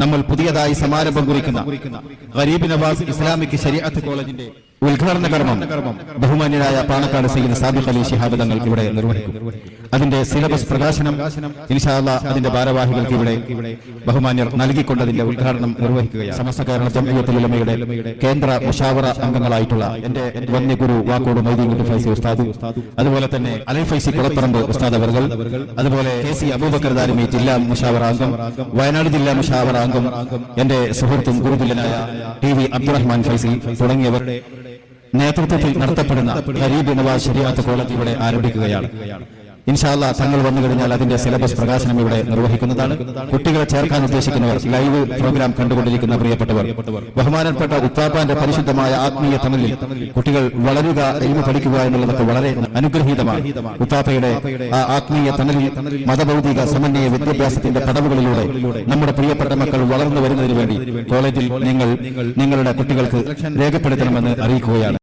നമ്മൾ പുതിയതായി സമാരംഭം കുറിക്കുന്ന ഗരീബ് നവാസ് ഇസ്ലാമിക് ശരീഅത്ത് കോളേജിന്റെ ഉദ്ഘാടന കർമ്മം ബഹുമാന്യനായ പാണക്കാട് സയ്യിദ് സാദിഖ് അലി ശിഹാബ് തങ്ങൾ ഇവിടെ നിർവഹിക്കും. അതിന്റെ സിലബസ് പ്രകാശനം ഇൻഷാ അല്ലാഹ് അതിന്റെ ഭാരവാഹികൾക്ക് ഇവിടെ ബഹുമാന്യർ നൽകിക്കൊണ്ടതിന്റെ ഉദ്ഘാടനം നിർവഹിക്കുകയാണ്. സമസ്ത കേരള ജംഇയ്യത്തുൽ ഉലമയുടെ കേന്ദ്ര മുശാവറ അംഗങ്ങളായിട്ടുള്ള എന്റെ വന്യഗുരു വാക്കോട് മൈദീൻ ഫൈസി ഉസ്താദ്, അതുപോലെ തന്നെ അലി ഫൈസി കുളപ്പറമ്പ് ഉസ്താദ് അവർകൾ, അതുപോലെ KC അബൂബക്കർ ദാരിമി ജില്ലാ മുശാവറ അംഗം, വയനാട് ജില്ലാ മുശാവറ അംഗം എന്റെ സുഹൃത്തും ഗുരുതുല്യനായ TV അബ്ദുറഹ്മാൻ ഫൈസി തുടങ്ങിയവരുടെ നേതൃത്വത്തിൽ നടത്തപ്പെടുന്ന ഗരീബ് നവാസ് ശരീഅത്ത് കോളേജ് ഇവിടെ ആരംഭിക്കുകയാണ്. ഇൻഷാ അല്ലാഹ് തങ്ങൾ വന്നു കഴിഞ്ഞാൽ അതിന്റെ സിലബസ് പ്രകാശനം ഇവിടെ നിർവഹിക്കുന്നതാണ്. കുട്ടികളെ ചേർക്കാൻ ഉദ്ദേശിക്കുന്നവർ, ലൈവ് പ്രോഗ്രാം കണ്ടുകൊണ്ടിരിക്കുന്ന പ്രിയപ്പെട്ടവർ, ബഹുമാനപ്പെട്ട ഉപ്പാപ്പാന്റെ പരിശുദ്ധമായ ആത്മീയ തണലിൽ കുട്ടികൾ വളരുക, ഇൽമു പഠിക്കുക എന്നുള്ളതൊക്കെ വളരെ അനുഗ്രഹീതമാണ്. ഉപ്പാപ്പയുടെ ആ ആത്മീയ തണലിൽ മതഭൗതിക സമന്വയ വിദ്യാഭ്യാസത്തിന്റെ പടവുകളിലൂടെ നമ്മുടെ പ്രിയപ്പെട്ട മക്കൾ വളർന്നു വരുന്നതിന് വേണ്ടി കോളേജിൽ നിങ്ങൾ നിങ്ങളുടെ കുട്ടികൾക്ക് രേഖപ്പെടുത്തണമെന്ന് അറിയിക്കുകയാണ്.